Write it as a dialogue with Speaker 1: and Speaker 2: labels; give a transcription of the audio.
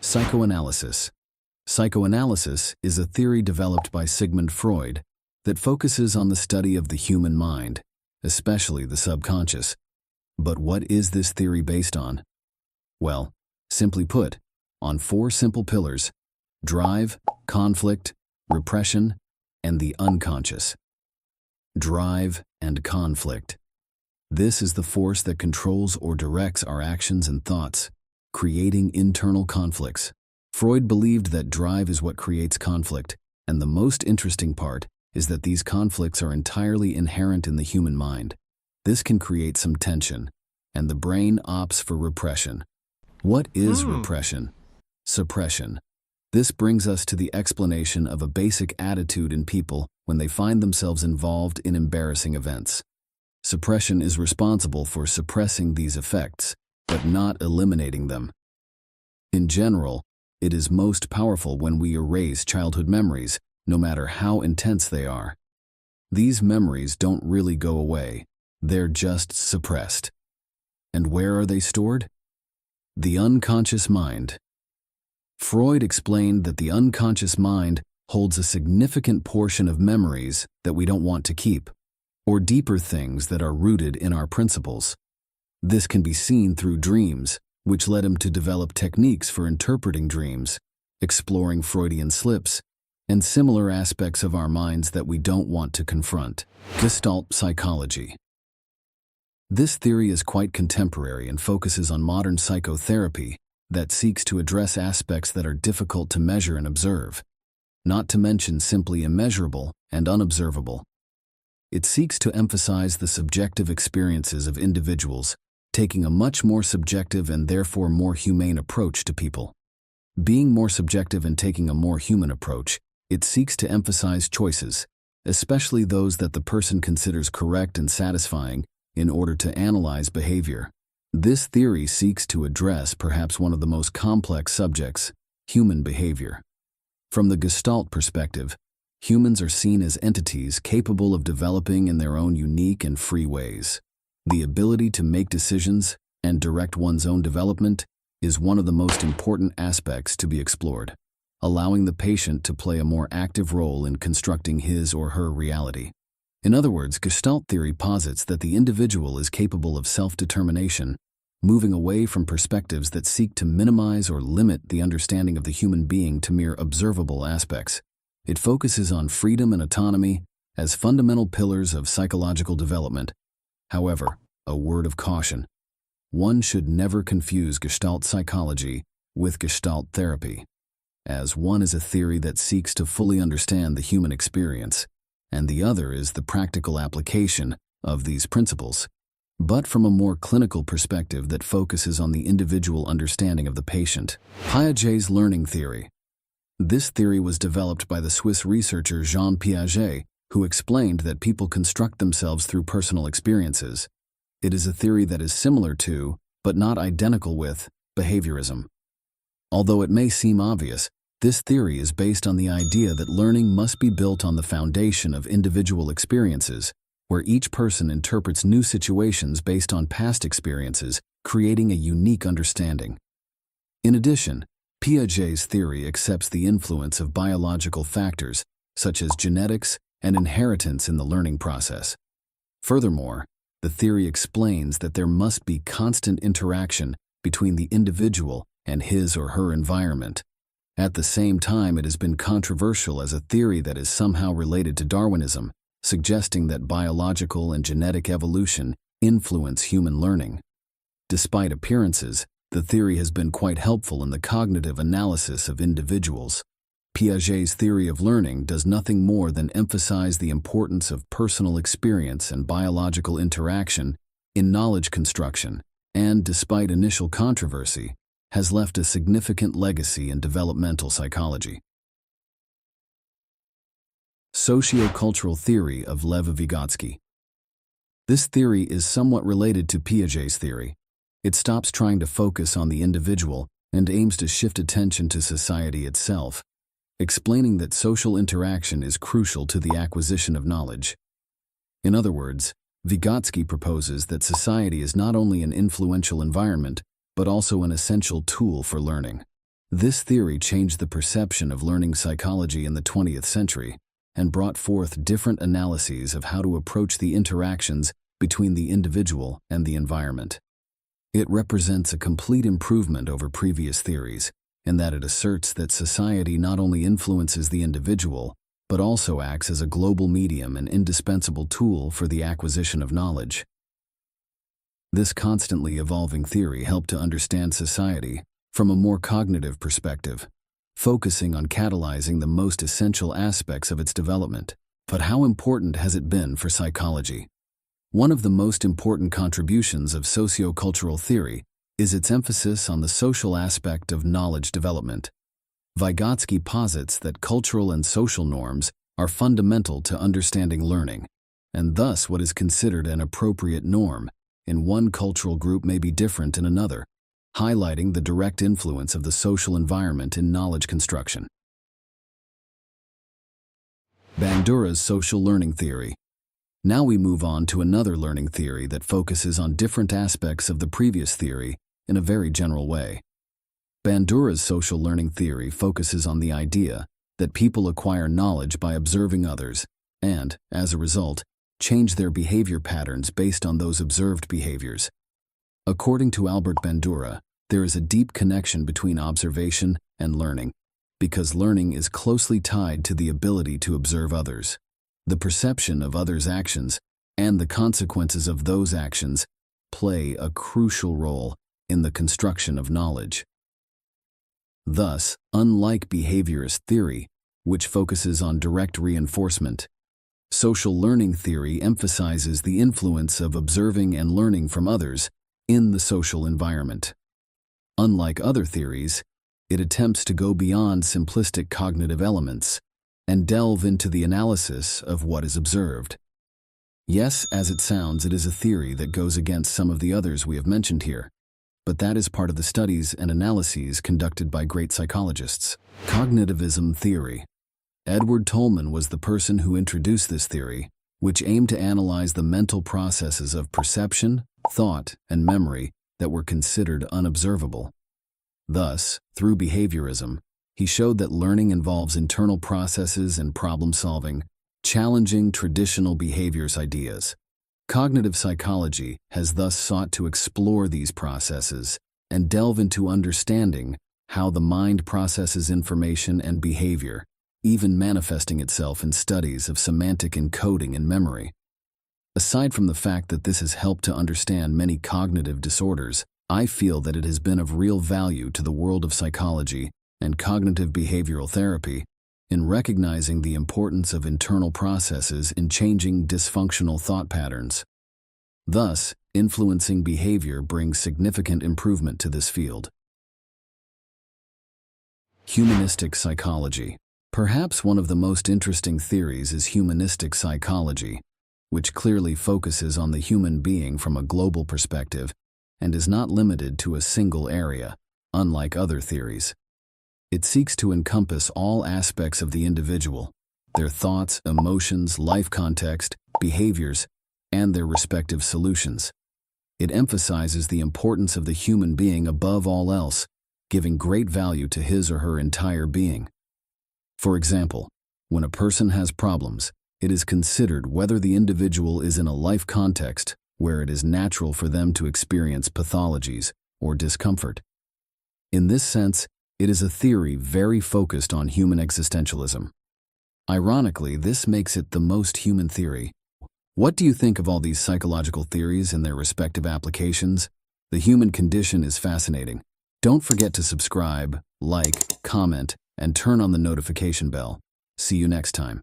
Speaker 1: Psychoanalysis. Psychoanalysis is a theory developed by Sigmund Freud that focuses on the study of the human mind, especially the subconscious. But what is this theory based on? Well, simply put, on four simple pillars: drive, conflict, repression, and the unconscious. Drive and conflict. This is the force that controls or directs our actions and thoughts, creating internal conflicts. Freud believed that drive is what creates conflict, and the most interesting part is that these conflicts are entirely inherent in the human mind. This can create some tension, and the brain opts for repression. What is repression? Suppression. This brings us to the explanation of a basic attitude in people when they find themselves involved in embarrassing events. Suppression is responsible for suppressing these effects, but not eliminating them. In general, it is most powerful when we erase childhood memories, no matter how intense they are. These memories don't really go away, they're just suppressed. And where are they stored? The unconscious mind. Freud explained that the unconscious mind holds a significant portion of memories that we don't want to keep, or deeper things that are rooted in our principles. This can be seen through dreams, which led him to develop techniques for interpreting dreams, exploring Freudian slips, and similar aspects of our minds that we don't want to confront. Gestalt psychology. This theory is quite contemporary and focuses on modern psychotherapy that seeks to address aspects that are difficult to measure and observe, not to mention simply immeasurable and unobservable. It seeks to emphasize the subjective experiences of individuals, taking a much more subjective and therefore more humane approach to people. Being more subjective and taking a more human approach, it seeks to emphasize choices, especially those that the person considers correct and satisfying, in order to analyze behavior. This theory seeks to address perhaps one of the most complex subjects, human behavior. From the Gestalt perspective, humans are seen as entities capable of developing in their own unique and free ways. The ability to make decisions and direct one's own development is one of the most important aspects to be explored, allowing the patient to play a more active role in constructing his or her reality. In other words, Gestalt theory posits that the individual is capable of self-determination, moving away from perspectives that seek to minimize or limit the understanding of the human being to mere observable aspects. It focuses on freedom and autonomy as fundamental pillars of psychological development. However, a word of caution: one should never confuse Gestalt psychology with Gestalt therapy, as one is a theory that seeks to fully understand the human experience, and the other is the practical application of these principles, but from a more clinical perspective that focuses on the individual understanding of the patient. Piaget's learning theory. This theory was developed by the Swiss researcher Jean Piaget, who explained that people construct themselves through personal experiences. It is a theory that is similar to, but not identical with, behaviorism. Although it may seem obvious, this theory is based on the idea that learning must be built on the foundation of individual experiences, where each person interprets new situations based on past experiences, creating a unique understanding. In addition, Piaget's theory accepts the influence of biological factors, such as genetics and inheritance in the learning process. Furthermore, the theory explains that there must be constant interaction between the individual and his or her environment. At the same time, it has been controversial as a theory that is somehow related to Darwinism, suggesting that biological and genetic evolution influence human learning. Despite appearances, the theory has been quite helpful in the cognitive analysis of individuals. Piaget's theory of learning does nothing more than emphasize the importance of personal experience and biological interaction in knowledge construction, and, despite initial controversy, has left a significant legacy in developmental psychology. Sociocultural theory of Lev Vygotsky. This theory is somewhat related to Piaget's theory. It stops trying to focus on the individual and aims to shift attention to society itself, explaining that social interaction is crucial to the acquisition of knowledge. In other words, Vygotsky proposes that society is not only an influential environment, but also an essential tool for learning. This theory changed the perception of learning psychology in the 20th century and brought forth different analyses of how to approach the interactions between the individual and the environment. It represents a complete improvement over previous theories in that it asserts that society not only influences the individual, but also acts as a global medium and indispensable tool for the acquisition of knowledge. This constantly evolving theory helped to understand society from a more cognitive perspective, focusing on catalyzing the most essential aspects of its development. But how important has it been for psychology? One of the most important contributions of sociocultural theory is its emphasis on the social aspect of knowledge development. Vygotsky posits that cultural and social norms are fundamental to understanding learning, and thus what is considered an appropriate norm in one cultural group may be different in another, highlighting the direct influence of the social environment in knowledge construction. Bandura's social learning theory. Now we move on to another learning theory that focuses on different aspects of the previous theory in a very general way. Bandura's social learning theory focuses on the idea that people acquire knowledge by observing others and, as a result, change their behavior patterns based on those observed behaviors. According to Albert Bandura, there is a deep connection between observation and learning, because learning is closely tied to the ability to observe others. The perception of others' actions and the consequences of those actions play a crucial role in the construction of knowledge. Thus, unlike behaviorist theory, which focuses on direct reinforcement, social learning theory emphasizes the influence of observing and learning from others in the social environment. Unlike other theories, it attempts to go beyond simplistic cognitive elements and delve into the analysis of what is observed. Yes, as it sounds, it is a theory that goes against some of the others we have mentioned here, but that is part of the studies and analyses conducted by great psychologists. Cognitivism theory. Edward Tolman was the person who introduced this theory, which aimed to analyze the mental processes of perception, thought, and memory that were considered unobservable. Thus, through behaviorism, he showed that learning involves internal processes and problem-solving, challenging traditional behaviors ideas. Cognitive psychology has thus sought to explore these processes and delve into understanding how the mind processes information and behavior, even manifesting itself in studies of semantic encoding and memory. Aside from the fact that this has helped to understand many cognitive disorders, I feel that it has been of real value to the world of psychology and cognitive behavioral therapy in recognizing the importance of internal processes in changing dysfunctional thought patterns. Thus, influencing behavior brings significant improvement to this field. Humanistic psychology. Perhaps one of the most interesting theories is humanistic psychology, which clearly focuses on the human being from a global perspective and is not limited to a single area, unlike other theories. It seeks to encompass all aspects of the individual, their thoughts, emotions, life context, behaviors, and their respective solutions. It emphasizes the importance of the human being above all else, giving great value to his or her entire being. For example, when a person has problems, it is considered whether the individual is in a life context where it is natural for them to experience pathologies or discomfort. In this sense, it is a theory very focused on human existentialism. Ironically, this makes it the most human theory. What do you think of all these psychological theories and their respective applications? The human condition is fascinating. Don't forget to subscribe, like, comment, and turn on the notification bell. See you next time.